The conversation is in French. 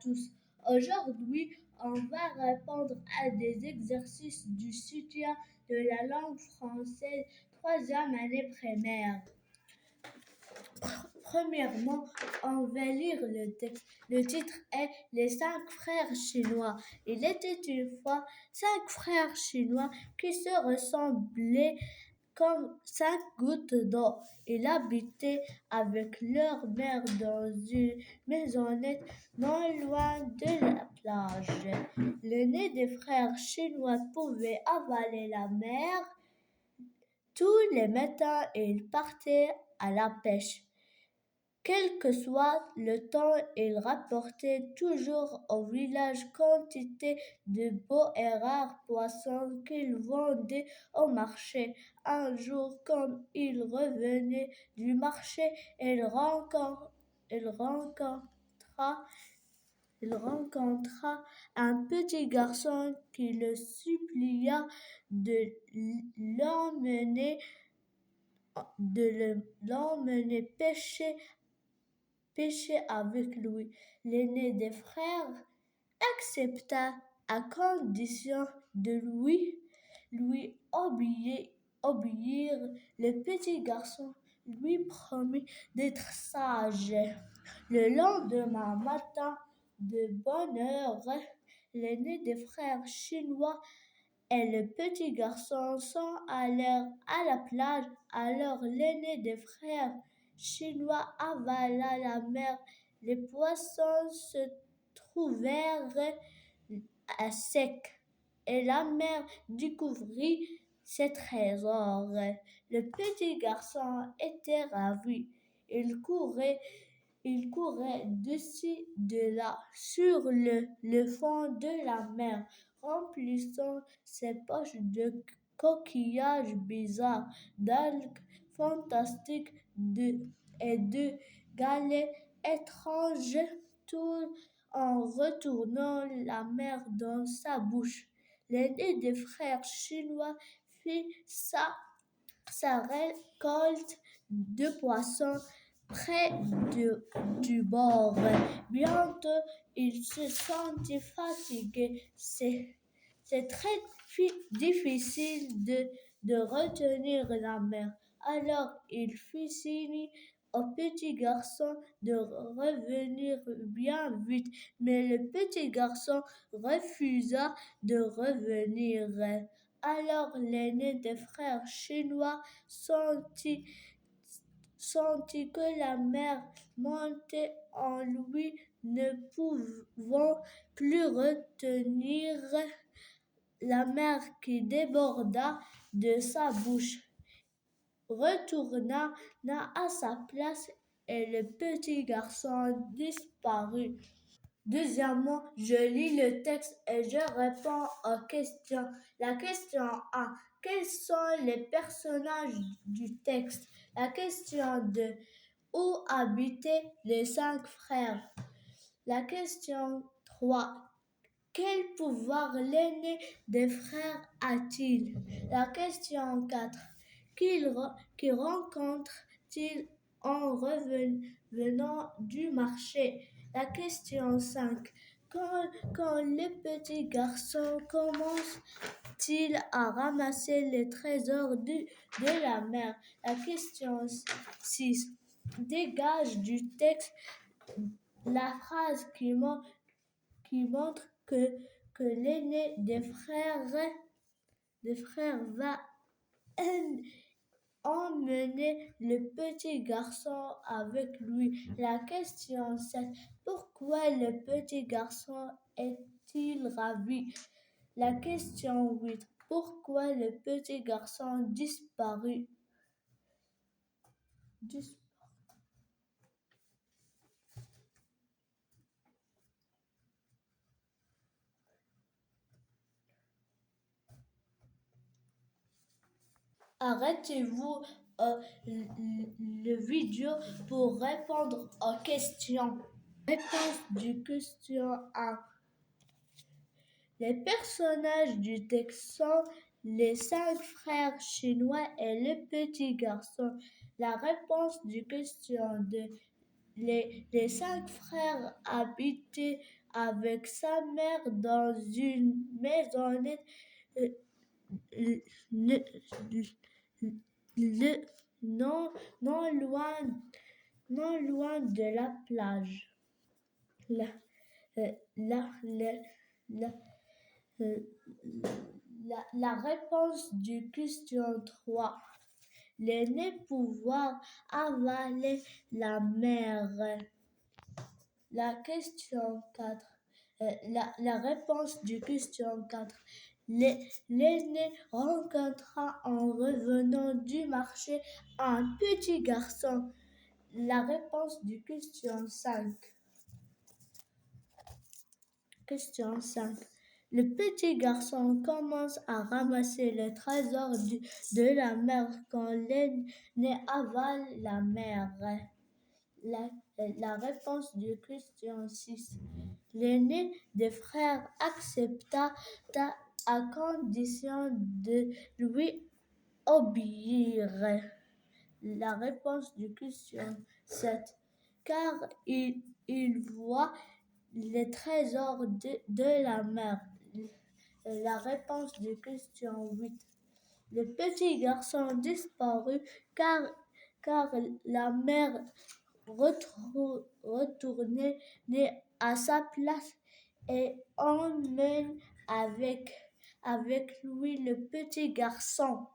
tous. Aujourd'hui, on va répondre à des exercices du soutien de la langue française, troisième année primaire. Premièrement, on va lire le texte. Le titre est Les 5 frères chinois. Il était une fois 5 frères chinois qui se ressemblaient comme 5 gouttes d'eau. Ils habitaient avec leur mère dans une maisonnette non loin de la plage. L'aîné des frères chinois pouvait avaler la mer. Tous les matins, il partait à la pêche. Quel que soit le temps, il rapportait toujours au village quantité de beaux et rares poissons qu'il vendait au marché. Un jour, comme il revenait du marché, il rencontra un petit garçon qui le supplia l'emmener de l'emmener pêcher avec lui. L'aîné des frères accepta à condition de lui obéir. Le petit garçon lui promit d'être sage. Le lendemain matin, de bonne heure, l'aîné des frères chinois et le petit garçon sont allés à la plage. Alors l'aîné des frères chinois avala la mer. Les poissons se trouvèrent à sec et la mer découvrit ses trésors. Le petit garçon était ravi. Il courait il courait d'ici, de là, sur le fond de la mer, remplissant ses poches de coquillages bizarres, d'algues fantastiques et de galets étranges, tout en retournant la mer dans sa bouche. L'aîné des frères chinois fit sa récolte de poissons près du bord. Bientôt, il se sentit fatigué. C'est très difficile de retenir la mer. Alors, il fit signe au petit garçon de revenir bien vite, mais le petit garçon refusa de revenir. Alors l'aîné des frères chinois sentit que la mer montait en lui, ne pouvant plus retenir la mer qui déborda de sa bouche. Retourna à sa place et le petit garçon disparut. Deuxièmement, je lis le texte et je réponds aux questions. La question 1. Quels sont les personnages du texte? La question 2. Où habitaient les 5 frères? La question 3. Quel pouvoir l'aîné des frères a-t-il? La question 4. Qui rencontre-t-il en revenant du marché? La question 5. Quand le petit garçon commence-t-il à ramasser les trésors de la mer? La question 6. Dégage du texte la phrase qui montre que l'aîné des frères va emmener le petit garçon avec lui. La question 7. Pourquoi le petit garçon est-il ravi? La question 8. Pourquoi le petit garçon disparut? Arrêtez-vous le vidéo pour répondre aux questions. Réponse du question 1. Les personnages du texte sont les 5 frères chinois et le petit garçon. La réponse du question 2. Les 5 frères habitaient avec sa mère dans une maisonnette euh, le- le- non, non loin, non loin de la plage. La, la, la, la, euh, la réponse du question 3. L'aîné pouvoir avaler la mer. La question 4. La réponse du question 4. L'aîné rencontra en revenant du marché un petit garçon. La réponse du question 5. Question 5. Le petit garçon commence à ramasser le trésor de la mer quand l'aîné avale la mer. La, la réponse du question 6. L'aîné des frères accepta à condition de lui obéir. La réponse du question 7. Car il voit les trésors de la mer. La réponse du question 8. Le petit garçon disparut car la mère retournait à sa place et emmène avec lui le petit garçon.